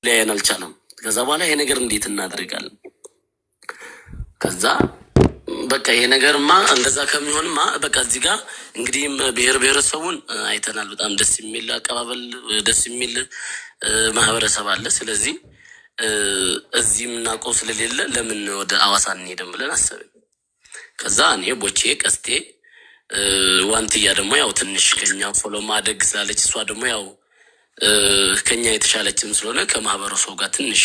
ሊያየን አልቻለም። ከዛ በኋላ ይሄ ነገር እንዴት እናደርጋለን? ከዛ በቃ ይሄ ነገርማ እንደዛ ከሚሆንማ በቃ እዚህ ጋር እንግዲህም ብሔር ብሔረሰቡን አይተናል። በጣም ደስ የሚል አቀባበል፣ ደስ የሚል ማህበረሰብ አለ። ስለዚህ እዚህ የምናውቀው ስለሌለ ለምን ወደ አዋሳ እንሄድም ብለን አሰብን። ከዛ እኔ ቦቼ ቀስቴ ዋንትያ ደግሞ ያው ትንሽ ከኛ ፎሎ ማደግ ስላለች እሷ ደግሞ ያው ከኛ የተሻለችም ስለሆነ ከማህበረሰቡ ጋር ትንሽ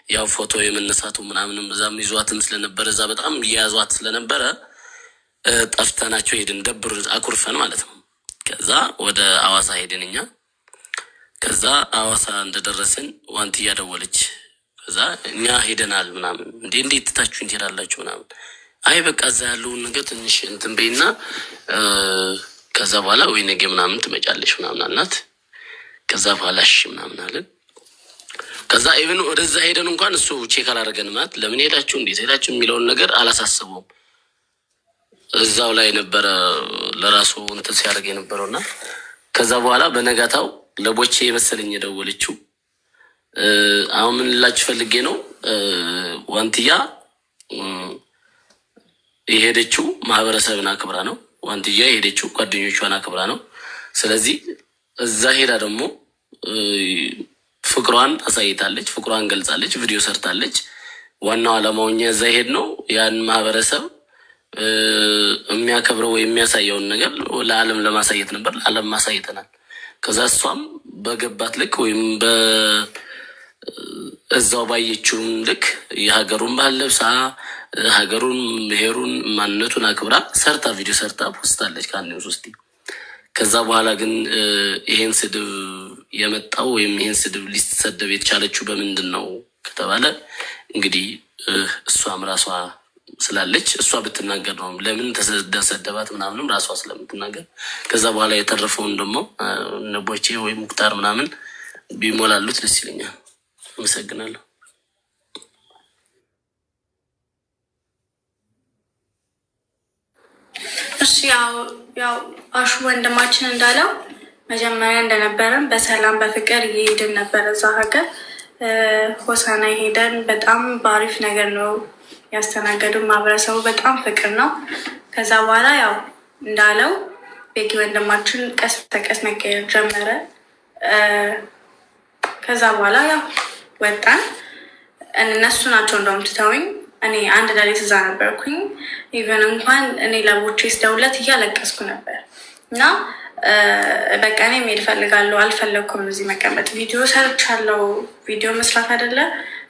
ያው ፎቶ የመነሳቱ ምናምንም እዛም ይዟትም ስለነበረ እዛ በጣም እየያዟት ስለነበረ ጠፍተናቸው ሄድን። ደብር አኩርፈን ማለት ነው። ከዛ ወደ አዋሳ ሄድን እኛ። ከዛ አዋሳ እንደደረስን ዋንትያ ደወለች። ከዛ እኛ ሄደናል ምናምን እንዴት ትታችሁ ትሄዳላችሁ ምናምን። አይ በቃ እዛ ያለውን ነገር ትንሽ እንትን በይና ከዛ በኋላ ወይ ነገ ምናምን ትመጫለሽ ምናምን አልናት። ከዛ በኋላ እሺ ምናምን አለን። ከዛ ኢቭን ወደዛ ሄደን እንኳን እሱ ቼክ አላደረገንም። ማለት ለምን ሄዳችሁ እንዴት ሄዳችሁ የሚለውን ነገር አላሳሰበውም። እዛው ላይ ነበረ ለራሱ እንትን ሲያደርግ የነበረውና ከዛ በኋላ በነጋታው ለቦቼ የመሰለኝ የደወለችው አሁን ምን ልላችሁ ፈልጌ ነው፣ ዋንትያ የሄደችው ማህበረሰብን አክብራ ነው። ዋንትያ የሄደችው ጓደኞቿን አክብራ ነው። ስለዚህ እዛ ሄዳ ደግሞ ፍቅሯን አሳይታለች፣ ፍቅሯን ገልጻለች፣ ቪዲዮ ሰርታለች። ዋናው ዓላማው እኛ እዛ ሄድ ነው ያን ማህበረሰብ የሚያከብረው ወይ የሚያሳየውን ነገር ለዓለም ለማሳየት ነበር። ለዓለም ማሳየተናል። ከዛ እሷም በገባት ልክ ወይም እዛው ባየችውም ልክ የሀገሩን ባህል ለብሳ ሀገሩን ብሔሩን ማንነቱን አክብራ ሰርታ ቪዲዮ ሰርታ ፖስታለች ከአንድም ሶስቴ። ከዛ በኋላ ግን ይሄን ስድብ የመጣው ወይም ይሄን ስድብ ሊሰደብ የተቻለችው በምንድን ነው ከተባለ እንግዲህ እሷም ራሷ ስላለች እሷ ብትናገር ነው ለምን ተሰደባት ምናምንም ራሷ ስለምትናገር። ከዛ በኋላ የተረፈውን ደግሞ ነቦቼ ወይ ሙክታር ምናምን ቢሞላሉት ደስ ይለኛል። አመሰግናለሁ። እሺ ያው አሹ ወንድማችን እንዳለው መጀመሪያ እንደነበረን በሰላም በፍቅር እየሄድን ነበር። እዛ ሀገር ሆሳና ሄደን በጣም በአሪፍ ነገር ነው ያስተናገዱ። ማህበረሰቡ በጣም ፍቅር ነው። ከዛ በኋላ ያው እንዳለው ቤኪ ወንድማችን ቀስ በቀስ መቀየር ጀመረ። ከዛ በኋላ ያው ወጣን። እነሱ ናቸው እንደውም ትተውኝ። እኔ አንድ ሌሊት እዛ ነበርኩኝ። ኢቨን እንኳን እኔ ለቦቼ ስደውለት እያለቀስኩ ነበር እና በቃ እኔ መሄድ እፈልጋለሁ፣ አልፈለግኩም እዚህ መቀመጥ። ቪዲዮ ሰርቻለሁ፣ ቪዲዮ መስራት አይደለ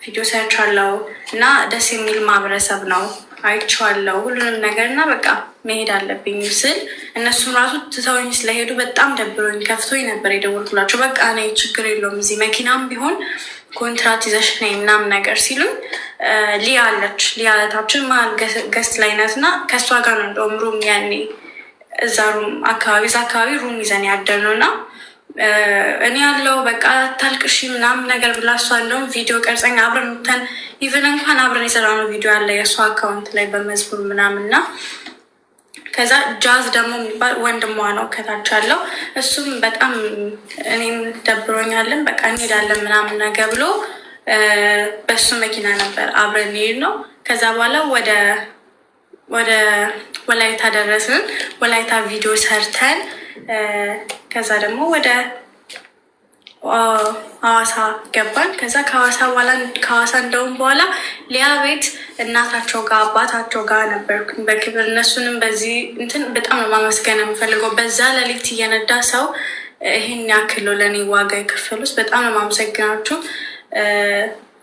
ቪዲዮ ሰርቻለሁ እና ደስ የሚል ማህበረሰብ ነው አይቼዋለሁ ሁሉንም ነገር እና በቃ መሄድ አለብኝ ስል እነሱም ራሱ ትተውኝ ስለሄዱ በጣም ደብሮኝ ከፍቶኝ ነበር የደወልኩላቸው። በቃ እኔ ችግር የለውም እዚህ መኪናም ቢሆን ኮንትራት ይዘሽ ነይ ምናምን ነገር ሲሉኝ ሊያ አለች። ሊያ እህታችን መሀል ገስት ላይ ናት እና ከእሷ ጋር ነው እንደውም ሩም ያኔ እዛ አካባቢ ሩም ይዘን ያደርነው እና እኔ ያለው በቃ ታልቅሺ ምናምን ነገር ብላ እሷ እንደውም ቪዲዮ ቀርጸኝ አብረን ምተን ኢቨን እንኳን አብረን የሰራነው ቪዲዮ አለ የእሷ አካውንት ላይ በመዝሙር ምናምን እና ከዛ ጃዝ ደግሞ የሚባል ወንድሟ ነው ከታች አለው። እሱም በጣም እኔም ደብሮኛለን በቃ እንሄዳለን ምናምን ነገር ብሎ በሱ መኪና ነበር አብረን ሄድ ነው። ከዛ በኋላ ወደ ወላይታ ደረስን። ወላይታ ቪዲዮ ሰርተን ከዛ ደግሞ ወደ ሐዋሳ ገባን። ከዛ ከሐዋሳ እንደውም በኋላ ሊያ ቤት እናታቸው ጋር አባታቸው ጋር ነበርኩኝ በክብር። እነሱንም በዚህ እንትን በጣም ነው ማመስገን የምፈልገው። በዛ ሌሊት እየነዳ ሰው ይህን ያክል ለእኔ ዋጋ የከፈሉት በጣም ነው ማመሰግናችሁ።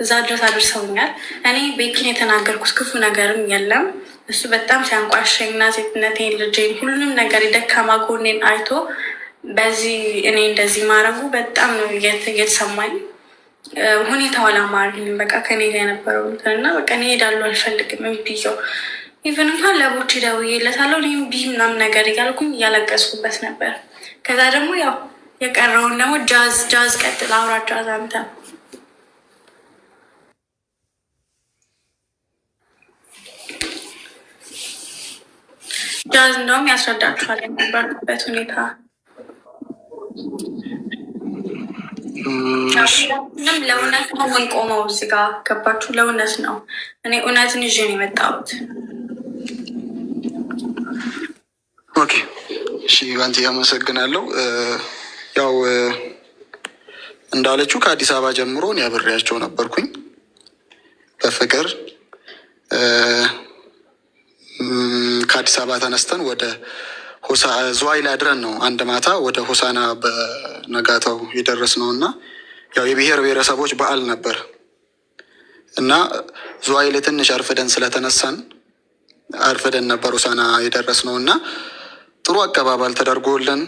እዛ ድረስ አድርሰውኛል። እኔ ቤኪን የተናገርኩት ክፉ ነገርም የለም። እሱ በጣም ሲያንቋሸኝና ሴትነቴን ልጄን ሁሉንም ነገር የደካማ ጎኔን አይቶ በዚህ እኔ እንደዚህ ማድረጉ በጣም ነው እየተሰማኝ። ሁኔታው አላማረኝም። በቃ ከኔ ጋር የነበረው እና በቃ እኔ እሄዳለሁ አልፈልግም ብዬው ኢቨን እንኳን ለቦቼ ደውዬለታለሁ እኔም ቢ ምናምን ነገር እያልኩኝ እያለቀስኩበት ነበር። ከዛ ደግሞ ያው የቀረውን ደግሞ ጃዝ ቀጥል አውራ ጃዝ አንተ ጃዝ እንደውም ያስረዳችኋል የነበርኩበት ሁኔታ። ምንም ለእውነት ነው የምንቆመው እዚህ ጋር ገባችሁ? ለእውነት ነው። እኔ እውነትን ይዤ ነው የመጣሁት። ኦኬ እሺ፣ ባንቲ አመሰግናለሁ። ያው እንዳለችው ከአዲስ አበባ ጀምሮ እኔ አብሬያቸው ነበርኩኝ በፍቅር ከአዲስ አበባ ተነስተን ወደ ዝዋይ ላይ አድረን ነው አንድ ማታ ወደ ሆሳና በነጋታው የደረስ ነው እና ያው የብሔር ብሔረሰቦች በዓል ነበር እና ዝዋይ ላይ ትንሽ አርፍደን ስለተነሳን አርፍደን ነበር ሆሳና የደረስ ነው እና ጥሩ አቀባበል ተደርጎልን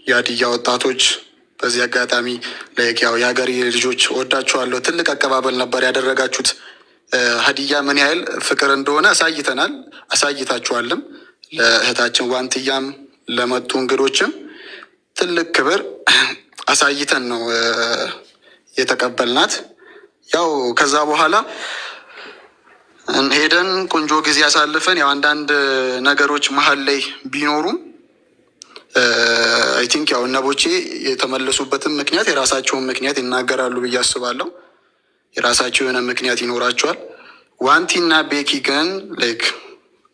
የሀዲያ ወጣቶች በዚህ አጋጣሚ ያው የሀገሬ ልጆች ወዳችኋለሁ። ትልቅ አቀባበል ነበር ያደረጋችሁት። ሀዲያ ምን ያህል ፍቅር እንደሆነ አሳይተናል፣ አሳይታችኋልም። ለእህታችን ዋንትያም ለመጡ እንግዶችም ትልቅ ክብር አሳይተን ነው የተቀበልናት። ያው ከዛ በኋላ ሄደን ቆንጆ ጊዜ ያሳልፈን። ያው አንዳንድ ነገሮች መሀል ላይ ቢኖሩም አይ ቲንክ ያው እነቦቼ የተመለሱበትን ምክንያት የራሳቸውን ምክንያት ይናገራሉ ብዬ አስባለሁ። የራሳቸው የሆነ ምክንያት ይኖራቸዋል። ዋንቲና ቤኪ ግን ላይክ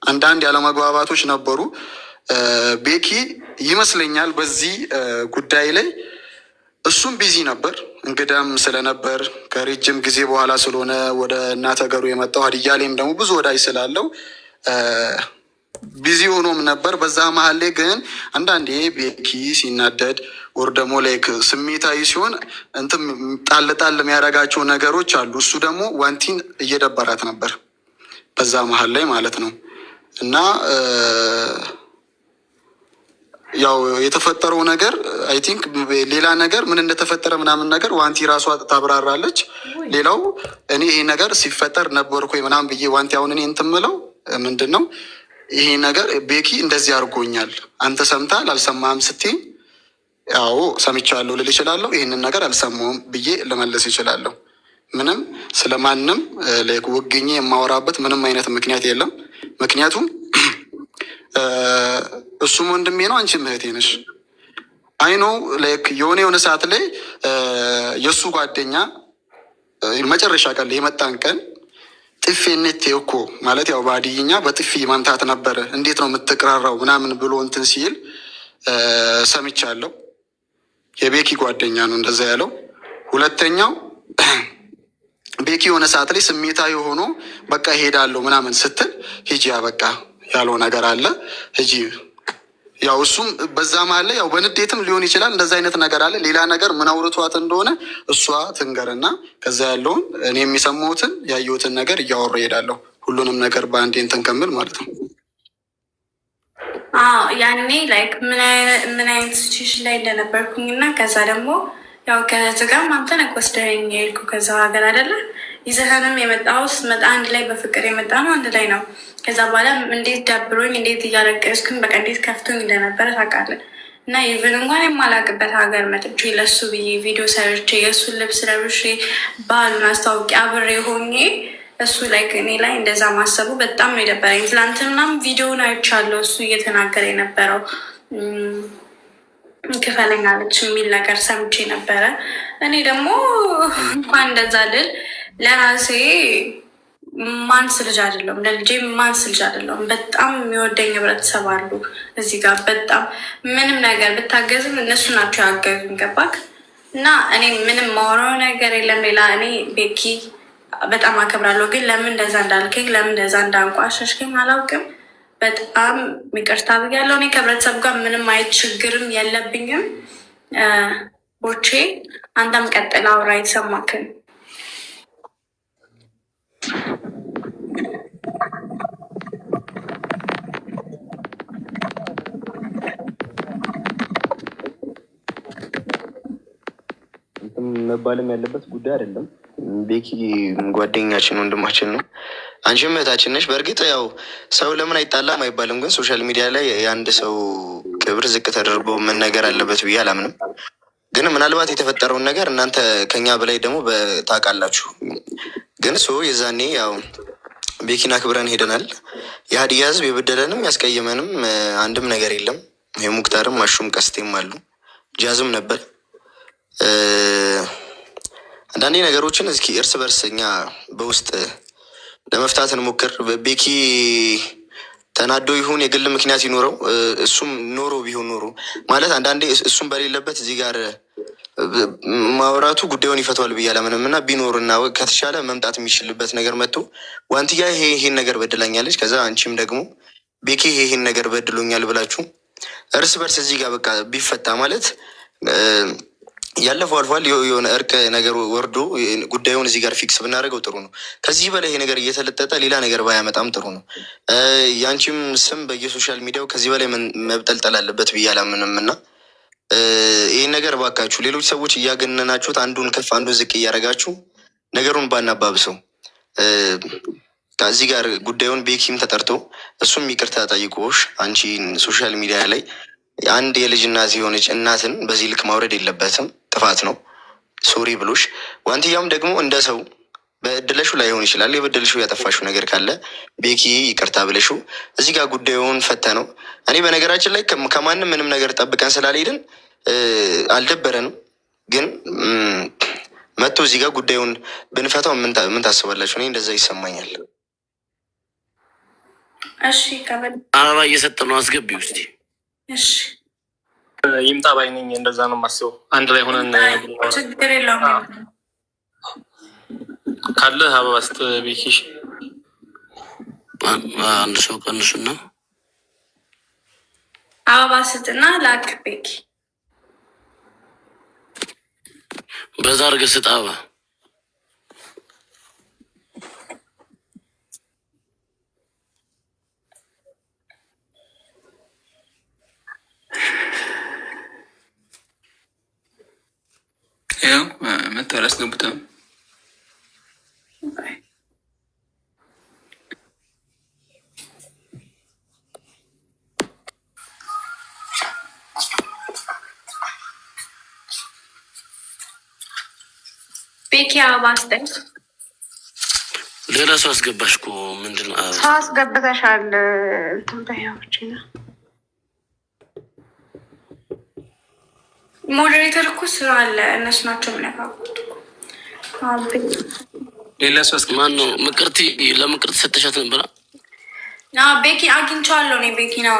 አንዳንድ ያለመግባባቶች ነበሩ። ቤኪ ይመስለኛል በዚህ ጉዳይ ላይ እሱም ቢዚ ነበር፣ እንግዳም ስለነበር ከረጅም ጊዜ በኋላ ስለሆነ ወደ እናት ሀገሩ የመጣው ሀዲያ ላይም ደግሞ ብዙ ወዳጅ ስላለው ቢዚ ሆኖም ነበር። በዛ መሀል ላይ ግን አንዳንዴ ቤኪ ሲናደድ ወር ደግሞ ላይክ ስሜታዊ ሲሆን እንትን ጣል ጣል የሚያደርጋቸው ነገሮች አሉ። እሱ ደግሞ ዋንቲን እየደበራት ነበር በዛ መሀል ላይ ማለት ነው። እና ያው የተፈጠረው ነገር አይ ቲንክ ሌላ ነገር ምን እንደተፈጠረ ምናምን ነገር ዋንቲ ራሷ ታብራራለች። ሌላው እኔ ይሄ ነገር ሲፈጠር ነበርኩ ምናምን ብዬ ዋንቲ አሁን እኔ እንትን ምለው ምንድን ነው ይሄ ነገር ቤኪ እንደዚህ አድርጎኛል አንተ ሰምተሃል አልሰማህም ስትይ ያው ሰምቻለሁ ልል እችላለሁ። ይህንን ነገር አልሰማሁም ብዬ ልመለስ እችላለሁ። ምንም ስለማንም ወግኜ የማወራበት ምንም አይነት ምክንያት የለም። ምክንያቱም እሱም ወንድሜ ነው፣ አንቺም እህቴ ነሽ። አይኖ የሆነ ሰዓት ላይ የእሱ ጓደኛ መጨረሻ ቀን ላይ የመጣን ቀን ጥፌነት እኮ ማለት ያው ባድይኛ በጥፊ ማምታት ነበረ፣ እንዴት ነው የምትቅራራው ምናምን ብሎ እንትን ሲል ሰምቻለሁ። የቤኪ ጓደኛ ነው እንደዛ ያለው። ሁለተኛው ቤኪ የሆነ ሰዓት ላይ ስሜታዊ ሆኖ በቃ ሄዳለሁ ምናምን ስትል ሂጂ በቃ ያለው ነገር አለ ሂጂ። ያው እሱም በዛ መሀል ላይ ያው በንዴትም ሊሆን ይችላል እንደዛ አይነት ነገር አለ። ሌላ ነገር ምን አውርቷት እንደሆነ እሷ ትንገርና ከዛ ያለውን እኔ የሚሰማሁትን ያየሁትን ነገር እያወራ እሄዳለሁ። ሁሉንም ነገር በአንዴ እንትን ከምል ማለት ነው። ያኔ ላይክ ምን አይነት ሲቹዌሽን ላይ እንደነበርኩኝ እና ከዛ ደግሞ ያው ከዚህ ጋር ማምተን ወስደኸኝ የሄድኩ ከዛ ሀገር አይደለ ይዘህንም የመጣው ስትመጣ አንድ ላይ በፍቅር የመጣ ነው አንድ ላይ ነው። ከዛ በኋላ እንዴት ደብሮኝ እንዴት እያለቀስኩኝ በቃ እንዴት ከፍቶኝ እንደነበረ ታውቃለህ። እና ኢቨን እንኳን የማላውቅበት ሀገር መጥቼ ለሱ ብዬ ቪዲዮ ሰርቼ የእሱን ልብስ ለብሼ ባህሉን አስታውቂ አብሬ ሆኜ እሱ ላይ እኔ ላይ እንደዛ ማሰቡ በጣም ነው የደበረኝ። ትላንትናም ቪዲዮውን አይቻለሁ እሱ እየተናገረ የነበረው ክፈለኛለች የሚል ነገር ሰምቼ ነበረ። እኔ ደግሞ እንኳን እንደዛ ልል ለራሴ ማንስ ልጅ አይደለሁም፣ ለልጄ ማንስ ልጅ አይደለሁም። በጣም የሚወደኝ ህብረተሰብ አሉ እዚህ ጋር። በጣም ምንም ነገር ብታገዝም እነሱ ናቸው ያገዙኝ። ገባክ? እና እኔ ምንም ማውራው ነገር የለም ሌላ። እኔ ቤኪ በጣም አከብራለሁ፣ ግን ለምን እንደዛ እንዳልከኝ ለምን እንደዛ እንዳንቋሸሽከኝ አላውቅም። በጣም ይቅርታ ብያለሁ። እኔ ከህብረተሰብ ጋር ምንም አይነት ችግርም የለብኝም። ቦቼ አንተም ቀጥል አውራ የተሰማክን። መባልም ያለበት ጉዳይ አይደለም። ቤኪ ጓደኛችን ወንድማችን ነው፣ አንቺም እህታችን ነሽ። በእርግጥ ያው ሰው ለምን አይጣላም አይባልም፣ ግን ሶሻል ሚዲያ ላይ የአንድ ሰው ክብር ዝቅ ተደርጎ መነገር አለበት ብዬ አላምንም። ግን ምናልባት የተፈጠረውን ነገር እናንተ ከኛ በላይ ደግሞ ታውቃላችሁ። ግን የዛኔ ያው ቤኪን አክብረን ሄደናል። የሀዲያ ህዝብ የበደለንም ያስቀየመንም አንድም ነገር የለም። የሙክታርም አሹም ቀስቴም አሉ፣ ጃዝም ነበር። አንዳንዴ ነገሮችን እስኪ እርስ በርስ እኛ በውስጥ ለመፍታት እንሞክር። ቤኪ ተናዶ ይሁን የግል ምክንያት ይኖረው እሱም ኖሮ ቢሆን ኖሮ ማለት አንዳንዴ እሱም በሌለበት እዚህ ጋር ማውራቱ ጉዳዩን ይፈቷል ብዬ አላምንም እና ቢኖርና ከተቻለ መምጣት የሚችልበት ነገር መጥቶ ዋንትያ ይሄን ነገር በድላኛለች፣ ከዛ አንቺም ደግሞ ቤኪ ይሄን ነገር በድሎኛል ብላችሁ እርስ በርስ እዚህ ጋር በቃ ቢፈታ ማለት ያለፈው አልፏል። የሆነ እርቅ ነገር ወርዶ ጉዳዩን እዚህ ጋር ፊክስ ብናደርገው ጥሩ ነው። ከዚህ በላይ ይሄ ነገር እየተለጠጠ ሌላ ነገር ባያመጣም ጥሩ ነው። ያንቺም ስም በየሶሻል ሚዲያው ከዚህ በላይ መብጠልጠል አለበት ብዬ አላምንም እና ይህን ነገር ባካችሁ ሌሎች ሰዎች እያገነናችሁት አንዱን ከፍ አንዱን ዝቅ እያደረጋችሁ ነገሩን ባናባብሰው። ከዚህ ጋር ጉዳዩን ቤኪም ተጠርቶ እሱም ይቅርታ ጠይቆሽ አንቺ ሶሻል ሚዲያ ላይ አንድ የልጅ እናት የሆነች እናትን በዚህ ልክ ማውረድ የለበትም፣ ጥፋት ነው። ሶሪ ብሎሽ ዋንትያም ደግሞ እንደ ሰው በእድለሹ ላይሆን ይችላል። የበደልሹ ያጠፋሹ ነገር ካለ ቤኪ ይቅርታ ብለሹ እዚህ ጋር ጉዳዩን ፈተ ነው። እኔ በነገራችን ላይ ከማንም ምንም ነገር ጠብቀን ስላልሄድን አልደበረንም፣ ግን መጥቶ እዚህ ጋር ጉዳዩን ብንፈታው ምን ታስባላችሁ? እኔ እንደዛ ይሰማኛል። እሺ አበባ እየሰጠ ነው፣ አስገቢ ውስጥ እሺ ይምጣ ባይነኝ። እንደዛ ነው የማስበው። አንድ ላይ ሆነን ችግር የለውም። ካለ አበባ ስጥ ቤኪሽ። አንድ ሰው ቀንሱና አበባ ስጥና ላክ ቤኪ። በዛ አድርገህ ስጥ አበባ። ያው መጣ አላስገቡትም። ቤኪ አበባ ስጠኝ። ሌላ ሰው አስገባሽ እኮ ምንድን ነው? ሰው አስገብተሻል። ትንበያዎች ነው ሞዴሬተር እኮ ስራ አለ። እነሱ ናቸው የሚነካኩት። ሌላ ሰው ማን ነው? ምቅርቲ ለምቅርቲ ሰተሻት ነበረ። ቤኪ አግኝቼዋለሁ እኔ ቤኪ ነው።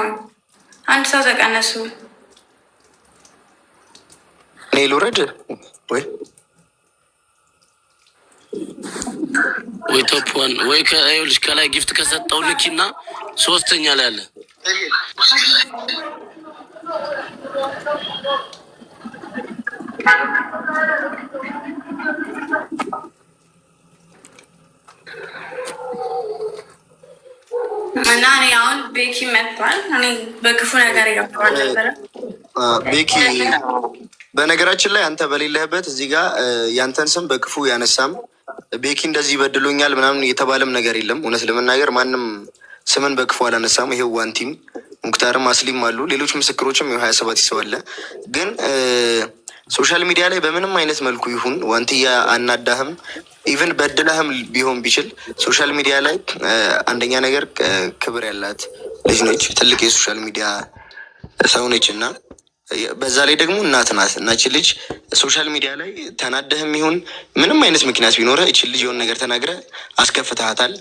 አንድ ሰው ተቀነሱ። እኔ ልውረድ ወይ ቶፕ ዋን ወይ ከይኸውልሽ ከላይ ጊፍት ከሰጠው ልኪና ሶስተኛ ላይ አለ። እና እኔ አሁን ቤኪ መጥቷል። እኔ በክፉ ነገር እያወራሁ ነበረ። ቤኪ በነገራችን ላይ አንተ በሌለህበት እዚህ ጋር ያንተን ስም በክፉ ያነሳም ቤኪ እንደዚህ በድሎኛል ምናምን የተባለም ነገር የለም። እውነት ለመናገር ማንም ስምን በክፉ አላነሳም። ይሄው ዋንቲም ሙክታርም አስሊም አሉ፣ ሌሎች ምስክሮችም 27 ሰው አለ። ግን ሶሻል ሚዲያ ላይ በምንም አይነት መልኩ ይሁን ዋንትያ አናዳህም ኢቨን በድላህም ቢሆን ቢችል ሶሻል ሚዲያ ላይ አንደኛ ነገር ክብር ያላት ልጅ ነች፣ ትልቅ የሶሻል ሚዲያ ሰው ነች እና በዛ ላይ ደግሞ እናት ናት። እናች ልጅ ሶሻል ሚዲያ ላይ ተናደህም ይሁን ምንም አይነት ምክንያት ቢኖረ እችን ልጅ የሆነ ነገር ተናግረ አስከፍተሃታል።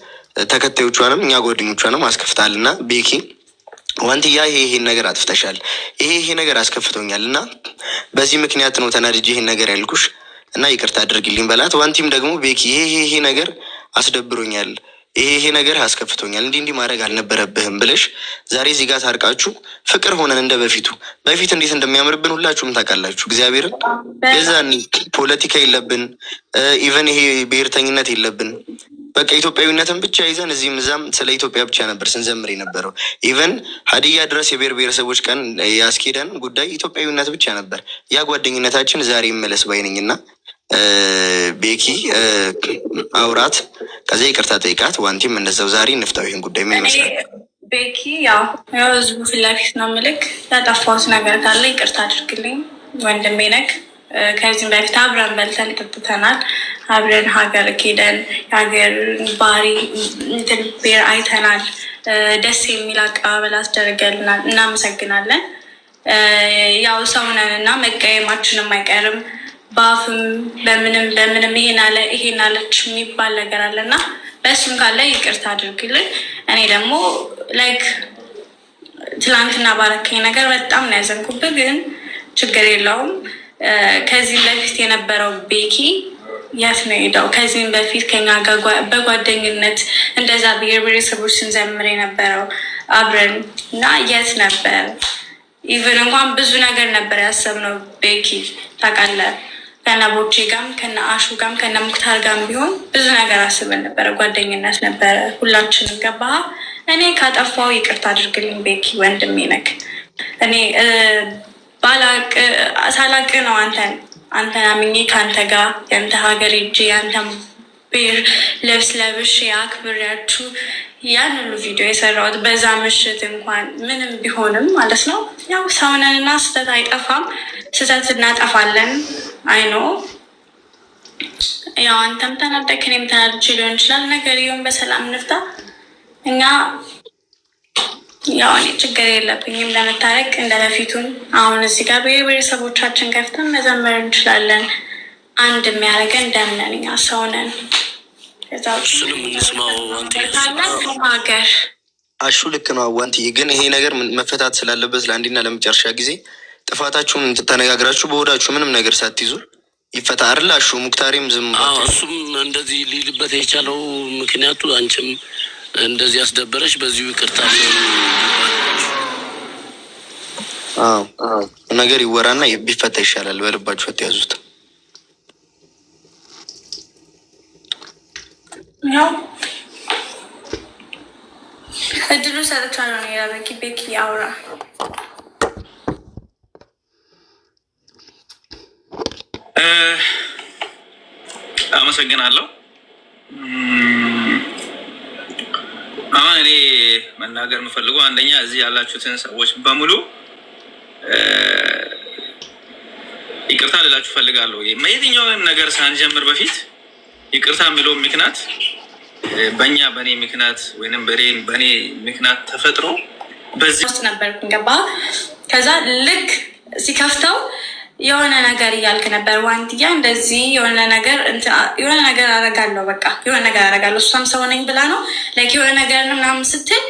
ተከታዮቿንም እኛ ጓደኞቿንም አስከፍተሃል እና ቤኪ ዋንትያ ይሄን ነገር አጥፍተሻል፣ ይሄ ነገር አስከፍቶኛል እና በዚህ ምክንያት ነው ተናድጄ ይሄን ነገር ያልኩሽ እና ይቅርታ አድርግልኝ በላት። ዋንቲም ደግሞ ቤኪ ይሄ ነገር አስደብሮኛል፣ ይሄ ነገር አስከፍቶኛል፣ እንዲህ ማድረግ አልነበረብህም ብለሽ ዛሬ እዚህ ጋር ታርቃችሁ ፍቅር ሆነን እንደ በፊት እንዴት እንደሚያምርብን ሁላችሁም ታውቃላችሁ። እግዚአብሔርን የዛኔ ፖለቲካ የለብን፣ ኢቨን ይሄ ብሔርተኝነት የለብን። በቃ ኢትዮጵያዊነትን ብቻ ይዘን እዚህም እዛም ስለ ኢትዮጵያ ብቻ ነበር ስንዘምር የነበረው። ኢቨን ሀዲያ ድረስ የብሔር ብሔረሰቦች ቀን ያስኬደን ጉዳይ ኢትዮጵያዊነት ብቻ ነበር። ያ ጓደኝነታችን ዛሬ ይመለስ ባይነኝ እና ቤኪ አውራት ከዚያ ይቅርታ ጠይቃት። ዋንቲም እንደዛው ዛሬ እንፍታው ይህን ጉዳይ። ምን ይመስላል? ቤኪ ያው ህዝቡ ፊት ለፊት ነው ምልክ ያጠፋሁት ነገር ካለ ይቅርታ አድርግልኝ ወንድሜ ነክ። ከዚህም በፊት አብረን በልተን ጠጥተናል። አብረን ሀገር ሄደን የሀገር ባህሪ እንትን ብሔር አይተናል። ደስ የሚል አቀባበል አስደርገልናል። እናመሰግናለን። ያው ሰው ነን እና መቀየማችንም አይቀርም። በአፍም በምንም ይሄን አለች የሚባል ነገር አለና በእሱም ካለ ይቅርታ አድርግልን። እኔ ደግሞ ላይክ ትላንትና ባረከኝ ነገር በጣም ነው ያዘንኩብህ፣ ግን ችግር የለውም። ከዚህ በፊት የነበረው ቤኪ የት ነው ሄደው? ከዚህም በፊት ከኛ ጋር በጓደኝነት እንደዛ ብሔር ብሔረሰቦች ስንዘምር የነበረው አብረን እና የት ነበር? ኢቨን እንኳን ብዙ ነገር ነበር ያሰብነው። ቤኪ ታውቃለህ፣ ከነ ቦቼ ጋም ከነ አሹ ጋም ከነ ሙክታር ጋም ቢሆን ብዙ ነገር አስበን ነበረ። ጓደኝነት ነበረ ሁላችንም። ገባህ? እኔ ካጠፋው ይቅርታ አድርግልኝ ቤኪ፣ ወንድሜ ነክ። እኔ ሳላቅ ነው አንተን አምኜ ከአንተ ጋር የአንተ ሀገር ሄጄ የአንተ ብሔር ልብስ ለብሼ አክብሬያችሁ ያን ሁሉ ቪዲዮ የሰራሁት በዛ ምሽት እንኳን ምንም ቢሆንም ማለት ነው። ያው ሰውነንና ስህተት አይጠፋም፣ ስህተት እናጠፋለን። አይኖ ያው አንተም ተናደክ እኔም ተናድጄ ሊሆን ይችላል። ነገር ይሁን በሰላም እንፍታ። እኛ ያው እኔ ችግር የለብኝም ለመታረቅ እንደ በፊቱን። አሁን እዚህ ጋር ብሔረሰቦቻችን ከፍተን መዘመር እንችላለን። አንድ የሚያደርገን ደምነን እኛ ሰውነን። አሹ ልክ ነው አዋንትዬ፣ ግን ይሄ ነገር መፈታት ስላለበት ለአንዴና ለመጨረሻ ጊዜ ጥፋታችሁን ተነጋግራችሁ በወዳችሁ ምንም ነገር ሳትይዙ ይፈታ አይደል? አሹ ሙክታሪም ዝም እሱም እንደዚህ ሊልበት የቻለው ምክንያቱ አንቺም እንደዚህ ያስደበረሽ በዚሁ ይቅርታ ነገር ይወራና ቢፈታ ይሻላል። በልባችሁ አትያዙት። ያው እድሉ ሰጥቻለሁ ነው ያለኝ። ቤኪ አውራ። አመሰግናለሁ። አሁን እኔ መናገር የምፈልገው አንደኛ እዚህ ያላችሁትን ሰዎች በሙሉ ይቅርታ ልላችሁ ፈልጋለሁ። የትኛውንም ነገር ሳንጀምር በፊት ይቅርታ የሚለው ምክንያት በእኔ ምክንያት ወይንም በእኔ ምክንያት ተፈጥሮ በዚህ ውስጥ ነበርኩኝ። ገባ? ከዛ ልክ ሲከፍተው የሆነ ነገር እያልክ ነበር ዋንትያ፣ እንደዚህ የሆነ ነገር አረጋለሁ፣ በቃ የሆነ ነገር አረጋለሁ፣ እሷም ሰው ነኝ ብላ ነው ላይክ የሆነ ነገር ምናምን ስትል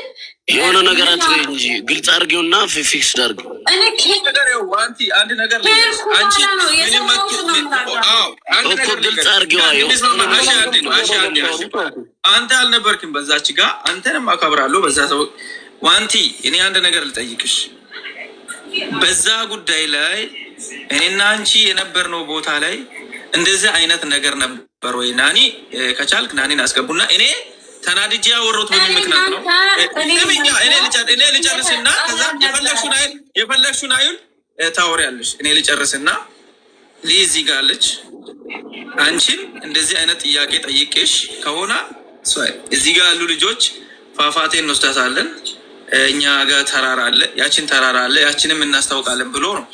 የሆነ ነገር አትበይ እንጂ ግልጽ አድርጌውና ፊክስ አድርጌው። ዋንቲ አንድ ነገር አንቺ ግልጽ አድርጌው። አንተ አልነበርክም በዛች ጋር፣ አንተንም አከብራለሁ በዛ ሰው። ዋንቲ እኔ አንድ ነገር ልጠይቅሽ፣ በዛ ጉዳይ ላይ እኔና አንቺ የነበርነው ቦታ ላይ እንደዚህ አይነት ነገር ነበር ወይ? ናኒ ከቻልክ ናኒን አስገቡና እኔ ተናድጄ ያወራሁት በምን ምክንያት ነው? እኔ ልጨርስና ከዛ የፈለግሽውን አይል ታወሪያለሽ። እኔ ልጨርስና ሊዚ ጋለች አንቺን እንደዚህ አይነት ጥያቄ ጠይቄሽ ከሆነ እዚህ ጋር ያሉ ልጆች ፋፋቴን እንወስዳታለን፣ እኛ ጋር ተራራ አለ፣ ያችን ተራራ አለ፣ ያችንም እናስታውቃለን ብሎ ነው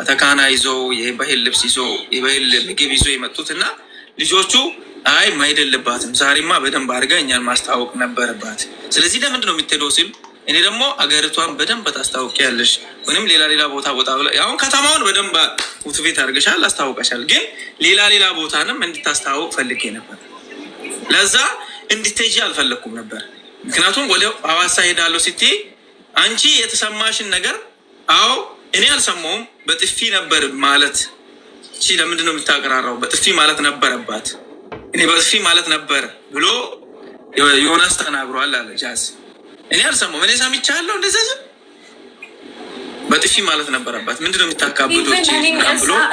አተካና ይዞ የባህል ልብስ ይዞ የባህል ምግብ ይዞ የመጡት እና ልጆቹ አይ ማይደልባትም ዛሬማ በደንብ አድርጋ እኛን ማስታወቅ ነበረባት። ስለዚህ ለምንድን ነው የምትሄደው ሲል እኔ ደግሞ አገሪቷን በደንብ ታስታውቂያለሽ ወይም ሌላ ቦታ ቦታ ብላ አሁን ከተማውን በደንብ ውትቤት አድርገሻል፣ አስታውቀሻል። ግን ሌላ ቦታንም እንድታስታውቅ ፈልጌ ነበር። ለዛ እንድትሄጂ አልፈለኩም ነበር። ምክንያቱም ወደ ሐዋሳ ሄዳለሁ ስትይ አንቺ የተሰማሽን ነገር አዎ እኔ አልሰማሁም፣ በጥፊ ነበር ማለት እቺ ለምንድን ነው የምታቀራራው? በጥፊ ማለት ነበረባት፣ እኔ በጥፊ ማለት ነበር ብሎ ዮናስ ተናግሯል አለ ጃዝ። እኔ አልሰማሁም፣ እኔ ሰምቻለሁ እንደዛ በጥፊ ማለት ነበረባት። ምንድን ነው የምታካብዱት?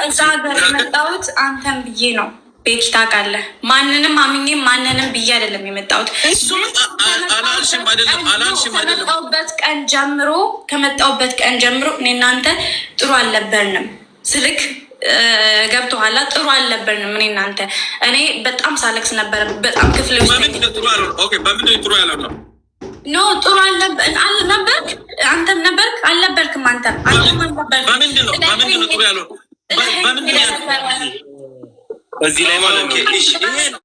እዛ ሀገር የመጣሁት አንተን ብዬ ነው ቤኪ፣ ታውቃለህ። ማንንም አምኜ ማንንም ብዬ አይደለም የመጣሁት። ከመጣሁበት ቀን ጀምሮ እኔ እናንተ ጥሩ አልነበርንም ስልክ ገብቶሃል? ጥሩ አልነበርንም እኔ እናንተ። እኔ በጣም ሳለቅስ ነበር፣ በጣም ክፍል ውስጥ ጥሩ አልነበርክ። አንተም ነበርክ አልነበርክም? አንተም በዚህ ላይ ማለት ነው